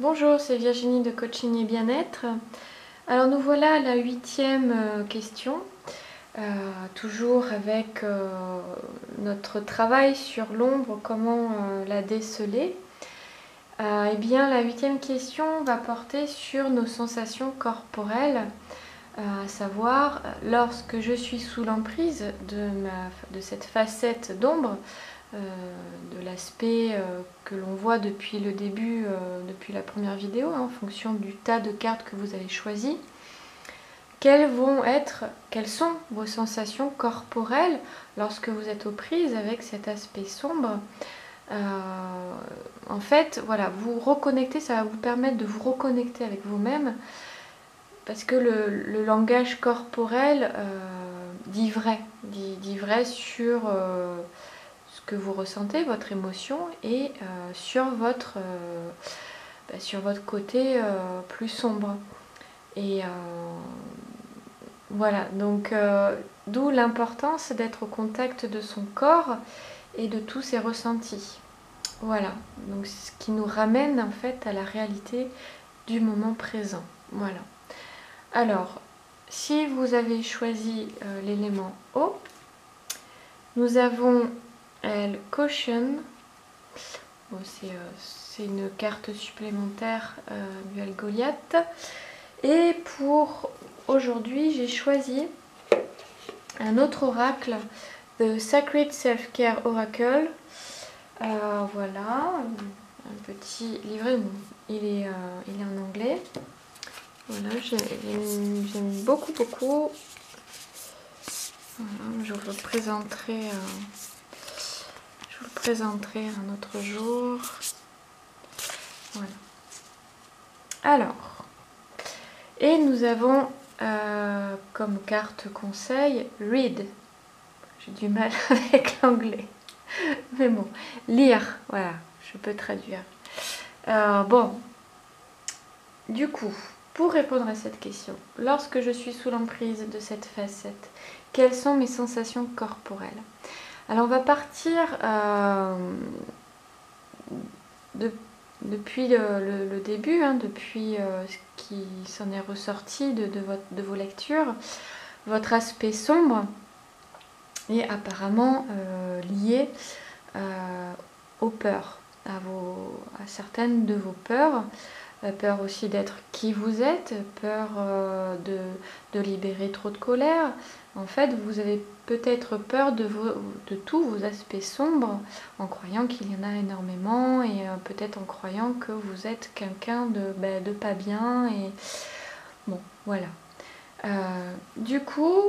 Bonjour, c'est Virginie de Coaching et Bien-être. Alors nous voilà à la 8e question, toujours avec notre travail sur l'ombre, comment la déceler. Eh bien la 8e question va porter sur nos sensations corporelles, à savoir lorsque je suis sous l'emprise de cette facette d'ombre, de l'aspect que l'on voit depuis le début, depuis la première vidéo, en fonction du tas de cartes que vous avez choisi. Quelles sont vos sensations corporelles lorsque vous êtes aux prises avec cet aspect sombre? En fait, voilà, vous reconnecter, ça va vous permettre de vous reconnecter avec vous-même, parce que le langage corporel dit vrai sur ce que vous ressentez, votre émotion, et sur votre côté plus sombre. Et voilà, donc d'où l'importance d'être au contact de son corps et de tous ses ressentis. Voilà, donc ce qui nous ramène en fait à la réalité du moment présent. Voilà. Alors, si vous avez choisi l'élément eau, nous avons elle Caution. Bon, c'est une carte supplémentaire duel Goliath. Et pour aujourd'hui, j'ai choisi un autre oracle, The Sacred Self-Care Oracle. Voilà, un petit livret. Bon, il est en anglais. Voilà, j'aime beaucoup. Voilà, je vous le présenterai un autre jour. Voilà. Alors, et nous avons comme carte conseil Read. J'ai du mal avec l'anglais, mais bon, lire. Voilà, je peux traduire. Bon, du coup, pour répondre à cette question, lorsque je suis sous l'emprise de cette facette, quelles sont mes sensations corporelles? Alors on va partir depuis le début, depuis ce qui s'en est ressorti de vos lectures, votre aspect sombre est apparemment lié aux peurs, à certaines de vos peurs. Peur aussi d'être qui vous êtes, peur de libérer trop de colère. En fait, vous avez peut-être peur de tous vos aspects sombres, en croyant qu'il y en a énormément, et peut-être en croyant que vous êtes quelqu'un de pas bien. Et bon, voilà. Du coup,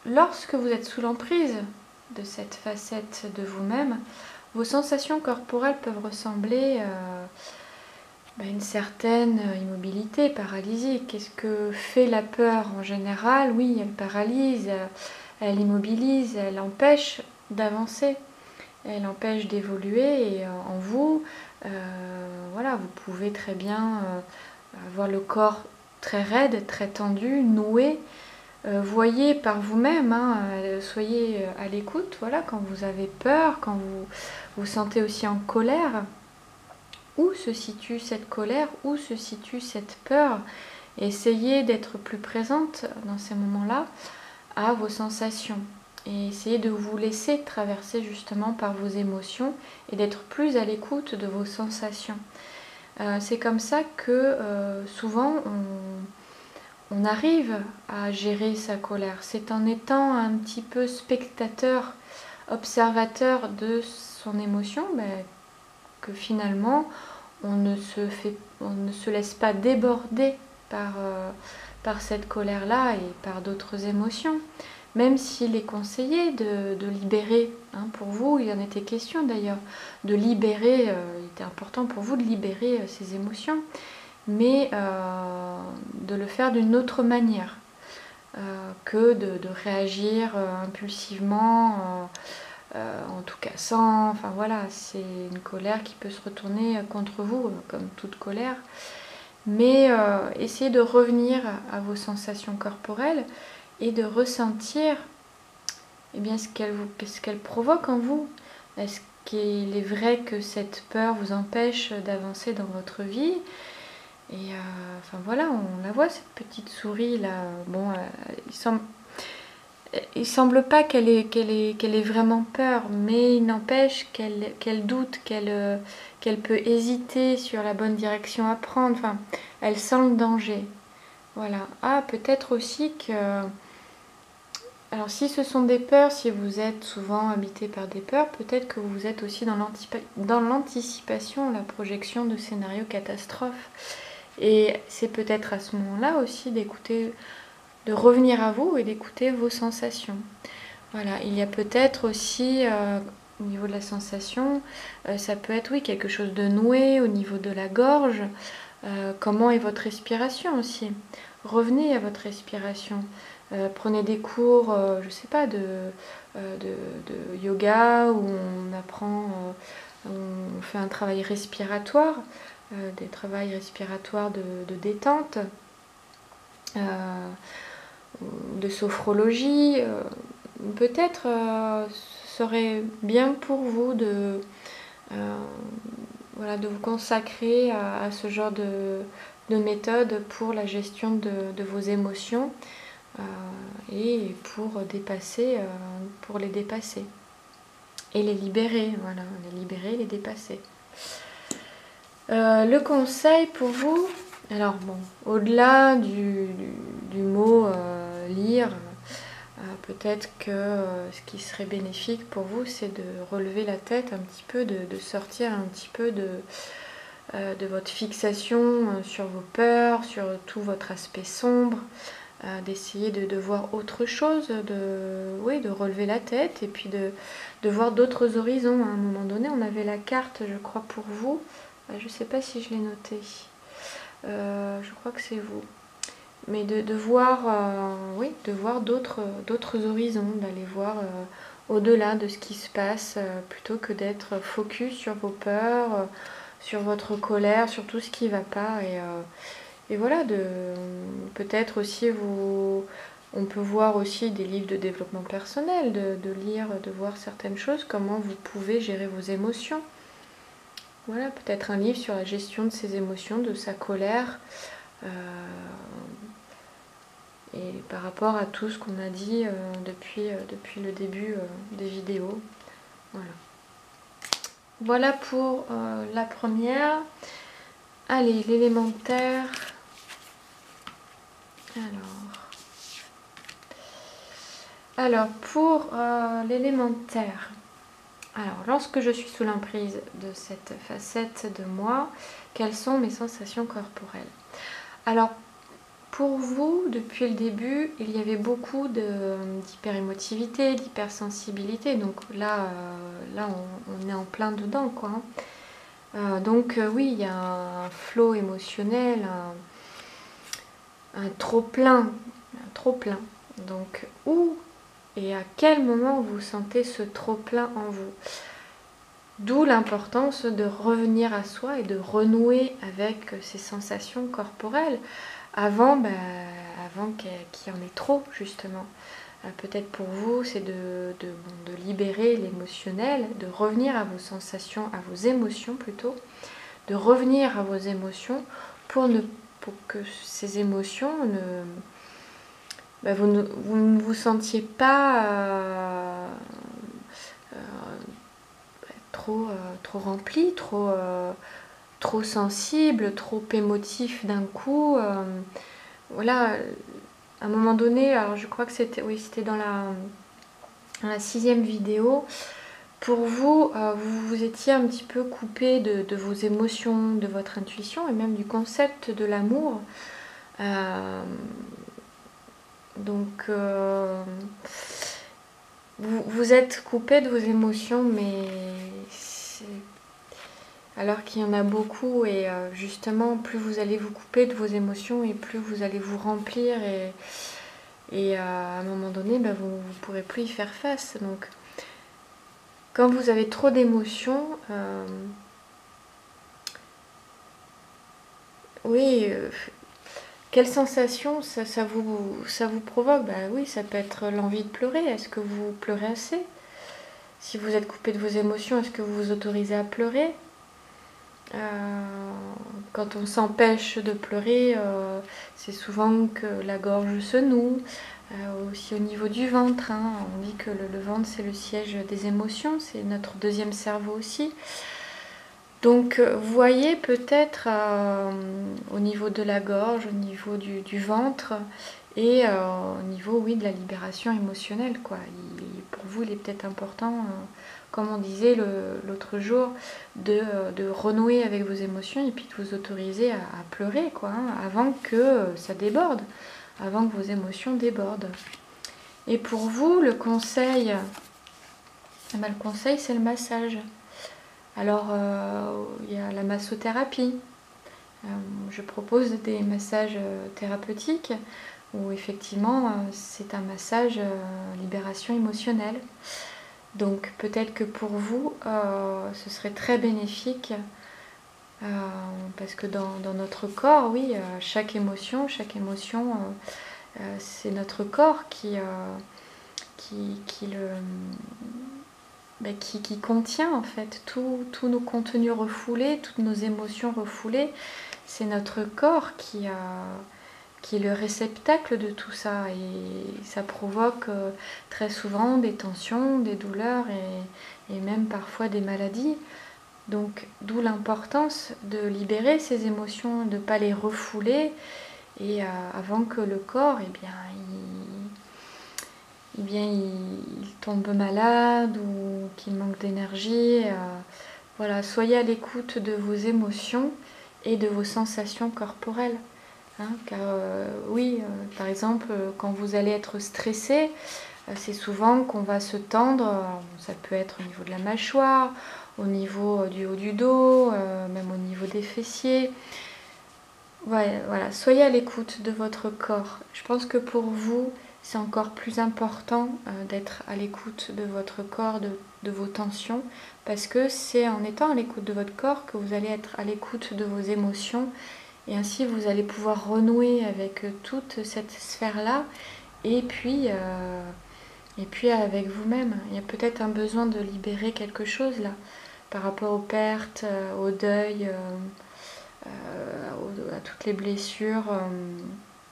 lorsque vous êtes sous l'emprise de cette facette de vous-même, vos sensations corporelles peuvent ressembler une certaine immobilité, paralysie. Qu'est-ce que fait la peur en général? Oui, elle paralyse, elle immobilise, elle empêche d'avancer, elle empêche d'évoluer. Et en vous, voilà, vous pouvez très bien avoir le corps très raide, très tendu, noué. Voyez par vous-même, soyez à l'écoute, voilà, quand vous avez peur, quand vous vous sentez aussi en colère. Où se situe cette colère? Où se situe cette peur? Essayez d'être plus présente dans ces moments-là à vos sensations. Et essayez de vous laisser traverser justement par vos émotions et d'être plus à l'écoute de vos sensations. C'est comme ça que souvent on arrive à gérer sa colère. C'est en étant un petit peu spectateur, observateur de son émotion, que finalement on ne se laisse pas déborder par cette colère-là et par d'autres émotions. Même s'il est conseillé de libérer, pour vous, il en était question d'ailleurs, de libérer, il était important pour vous de libérer ces émotions, mais de le faire d'une autre manière que de réagir impulsivement, en tout cassant. Enfin voilà, c'est une colère qui peut se retourner contre vous, comme toute colère. Mais essayez de revenir à vos sensations corporelles et de ressentir ce qu'elles provoquent en vous. qu'il est vrai que cette peur vous empêche d'avancer dans votre vie. Et enfin voilà, on la voit, cette petite souris là. Bon, il semble pas qu'elle ait vraiment peur, mais il n'empêche qu'elle doute, qu'elle peut hésiter sur la bonne direction à prendre. Enfin, elle sent le danger. Voilà. Ah, peut-être aussi que... Alors si ce sont des peurs, si vous êtes souvent habité par des peurs, peut-être que vous êtes aussi dans l'anticipation, la projection de scénarios catastrophes. Et c'est peut-être à ce moment-là aussi d'écouter, de revenir à vous et d'écouter vos sensations. Voilà, il y a peut-être aussi au niveau de la sensation, ça peut être oui quelque chose de noué au niveau de la gorge. Comment est votre respiration aussi? Revenez à votre respiration. Prenez des cours, je sais pas, de yoga où on apprend, on fait un travail respiratoire, des travails respiratoires de détente, de sophrologie. Peut-être ce serait bien pour vous voilà, de vous consacrer à ce genre de méthode pour la gestion de vos émotions et pour les dépasser et les libérer, voilà, les libérer, les dépasser. Le conseil pour vous, alors bon, au-delà du mot lire, peut-être que ce qui serait bénéfique pour vous, c'est de relever la tête un petit peu, de sortir un petit peu de votre fixation sur vos peurs, sur tout votre aspect sombre, d'essayer de voir autre chose, de relever la tête et puis de voir d'autres horizons. À un moment donné, on avait la carte, je crois, pour vous. Je ne sais pas si je l'ai noté. Je crois que c'est vous. Mais de voir d'autres horizons, d'aller voir au-delà de ce qui se passe, plutôt que d'être focus sur vos peurs, sur votre colère, sur tout ce qui ne va pas. Et voilà, peut-être aussi on peut voir aussi des livres de développement personnel, de lire, de voir certaines choses, comment vous pouvez gérer vos émotions. Voilà, peut-être un livre sur la gestion de ses émotions, de sa colère. Et par rapport à tout ce qu'on a dit depuis le début des vidéos. Voilà. Voilà pour la première. Allez, l'élémentaire. Alors pour l'élémentaire. Alors, lorsque je suis sous l'emprise de cette facette de moi, quelles sont mes sensations corporelles? Alors, pour vous, depuis le début, il y avait beaucoup d'hyperémotivité, d'hypersensibilité. Donc là, on est en plein dedans, quoi. Donc oui, il y a un flot émotionnel, un trop-plein. Donc, où et à quel moment vous sentez ce trop-plein en vous? D'où l'importance de revenir à soi et de renouer avec ces sensations corporelles avant qu'il y en ait trop, justement. Peut-être pour vous, c'est de libérer l'émotionnel, de revenir à vos sensations, à vos émotions plutôt, de revenir à vos émotions pour que ces émotions vous ne vous sentiez pas trop rempli, trop sensible, trop émotif d'un coup. Voilà, à un moment donné, alors je crois que c'était dans la 6e vidéo. Pour vous, vous étiez un petit peu coupé de vos émotions, de votre intuition et même du concept de l'amour. Donc, vous êtes coupé de vos émotions, mais alors qu'il y en a beaucoup. Et justement, plus vous allez vous couper de vos émotions et plus vous allez vous remplir. Et à un moment donné, vous ne pourrez plus y faire face. Donc, quand vous avez trop d'émotions, quelle sensation ça vous provoque? Oui, ça peut être l'envie de pleurer. Est-ce que vous pleurez assez? Si vous êtes coupé de vos émotions, est-ce que vous vous autorisez à pleurer? Quand on s'empêche de pleurer, c'est souvent que la gorge se noue, aussi au niveau du ventre, hein. On dit que le ventre c'est le siège des émotions, c'est notre deuxième cerveau aussi. Donc vous voyez peut-être au niveau de la gorge, au niveau du ventre et au niveau oui, de la libération émotionnelle, quoi. Pour vous il est peut-être important, comme on disait l'autre jour, de renouer avec vos émotions et puis de vous autoriser à pleurer, quoi, hein, avant que ça déborde, avant que vos émotions débordent. Et pour vous, le conseil c'est le massage. Alors, il y a la massothérapie. Je propose des massages thérapeutiques où effectivement c'est un massage libération émotionnelle. Donc peut-être que pour vous, ce serait très bénéfique parce que dans notre corps, oui, chaque émotion, c'est notre corps qui contient en fait tous nos contenus refoulés, toutes nos émotions refoulées. C'est notre corps qui est le réceptacle de tout ça et ça provoque très souvent des tensions, des douleurs et même parfois des maladies. Donc d'où l'importance de libérer ces émotions, de ne pas les refouler et avant que le corps il tombe malade ou qu'il manque d'énergie. Voilà, soyez à l'écoute de vos émotions et de vos sensations corporelles. Hein, car oui, par exemple, quand vous allez être stressé, c'est souvent qu'on va se tendre, ça peut être au niveau de la mâchoire, au niveau du haut du dos, même au niveau des fessiers. Ouais, voilà, soyez à l'écoute de votre corps. Je pense que pour vous, c'est encore plus important d'être à l'écoute de votre corps, de vos tensions, parce que c'est en étant à l'écoute de votre corps que vous allez être à l'écoute de vos émotions, et ainsi vous allez pouvoir renouer avec toute cette sphère-là, et puis avec vous-même. Il y a peut-être un besoin de libérer quelque chose là, par rapport aux pertes, au deuil, à toutes les blessures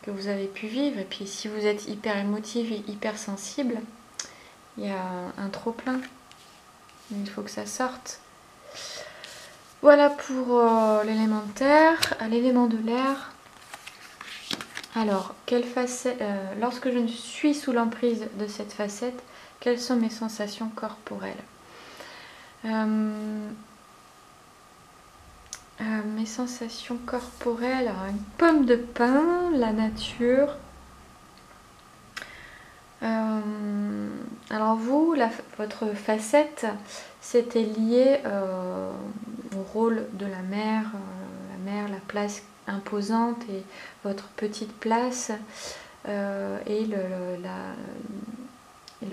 que vous avez pu vivre. Et puis si vous êtes hyper émotif et hyper sensible, il y a un trop plein. Il faut que ça sorte. Voilà pour l'élément de terre. À l'élément de l'air. Alors, lorsque je suis sous l'emprise de cette facette, quelles sont mes sensations corporelles? Mes sensations corporelles, alors une pomme de pin, la nature. Alors vous, votre facette, c'était lié au rôle de la mère, la place imposante et votre petite place et le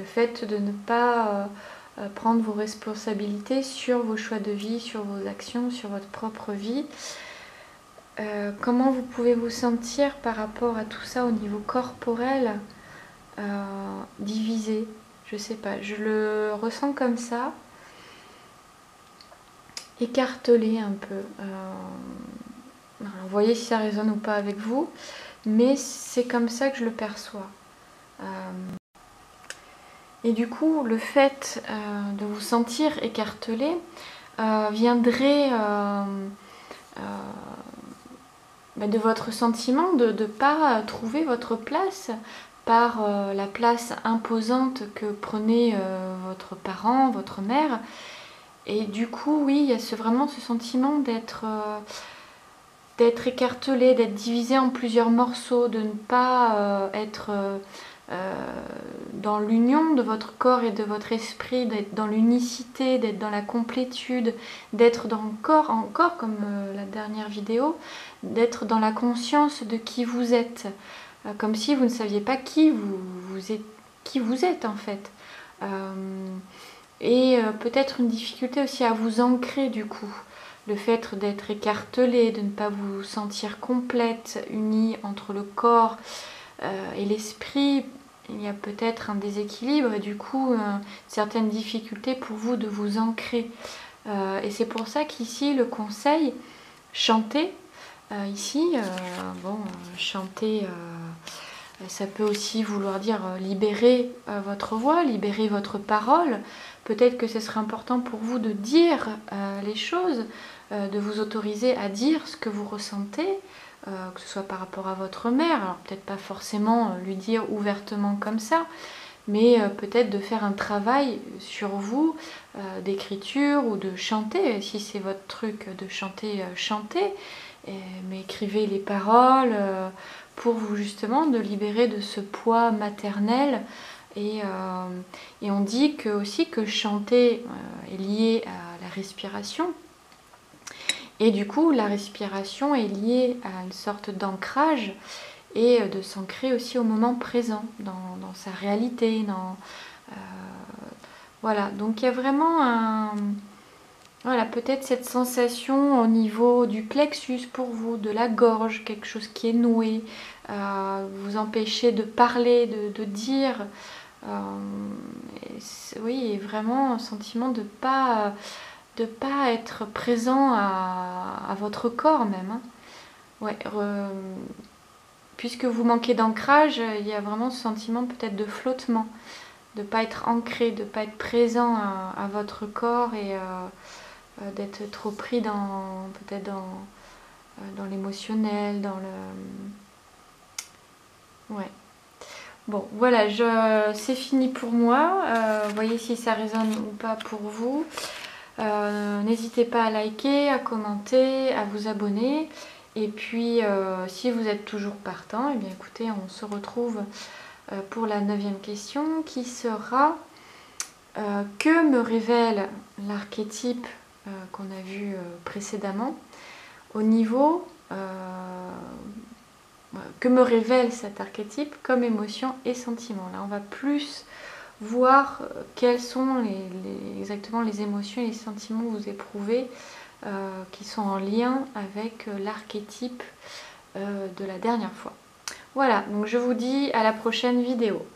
fait de ne pas prendre vos responsabilités sur vos choix de vie, sur vos actions, sur votre propre vie. Comment vous pouvez vous sentir par rapport à tout ça au niveau corporel, divisé? Je sais pas, je le ressens comme ça, écartelé un peu. Vous voyez si ça résonne ou pas avec vous, mais c'est comme ça que je le perçois. Et du coup, le fait de vous sentir écartelé viendrait de votre sentiment de ne pas trouver votre place par la place imposante que prenait votre parent, votre mère. Et du coup, oui, il y a vraiment ce sentiment d'être écartelé, d'être divisé en plusieurs morceaux, de ne pas être dans l'union de votre corps et de votre esprit, d'être dans l'unicité, d'être dans la complétude, d'être dans le corps, encore comme la dernière vidéo, d'être dans la conscience de qui vous êtes, comme si vous ne saviez pas qui vous êtes en fait. Et peut-être une difficulté aussi à vous ancrer du coup. Le fait d'être écartelé, de ne pas vous sentir complète, unie entre le corps et l'esprit, il y a peut-être un déséquilibre et du coup certaines difficultés pour vous de vous ancrer. Et c'est pour ça qu'ici le conseil, chanter, chanter, ça peut aussi vouloir dire libérer votre voix, libérer votre parole. Peut-être que ce serait important pour vous de dire les choses, de vous autoriser à dire ce que vous ressentez, que ce soit par rapport à votre mère. Alors peut-être pas forcément lui dire ouvertement comme ça, mais peut-être de faire un travail sur vous, d'écriture ou de chanter. Si c'est votre truc de chanter, chantez, mais écrivez les paroles pour vous justement de libérer de ce poids maternel. Et on dit aussi que chanter est lié à la respiration. Et du coup, la respiration est liée à une sorte d'ancrage et de s'ancrer aussi au moment présent, dans sa réalité. Voilà, donc il y a vraiment voilà, peut-être cette sensation au niveau du plexus pour vous, de la gorge, quelque chose qui est noué, vous empêcher de parler, de dire. Oui, et vraiment un sentiment de pas être présent à votre corps même. Hein. Ouais, puisque vous manquez d'ancrage, il y a vraiment ce sentiment peut-être de flottement, de ne pas être ancré, de ne pas être présent à votre corps et d'être trop pris peut-être dans l'émotionnel, dans le... Ouais. Bon, voilà, c'est fini pour moi. Voyez si ça résonne ou pas pour vous. N'hésitez pas à liker, à commenter, à vous abonner. Et puis, si vous êtes toujours partant, eh bien écoutez, on se retrouve pour la 9e question qui sera que me révèle l'archétype qu'on a vu précédemment au niveau que me révèle cet archétype comme émotion et sentiment. Là, on va plus voir quels sont exactement les émotions et les sentiments que vous éprouvez qui sont en lien avec l'archétype de la dernière fois. Voilà, donc je vous dis à la prochaine vidéo.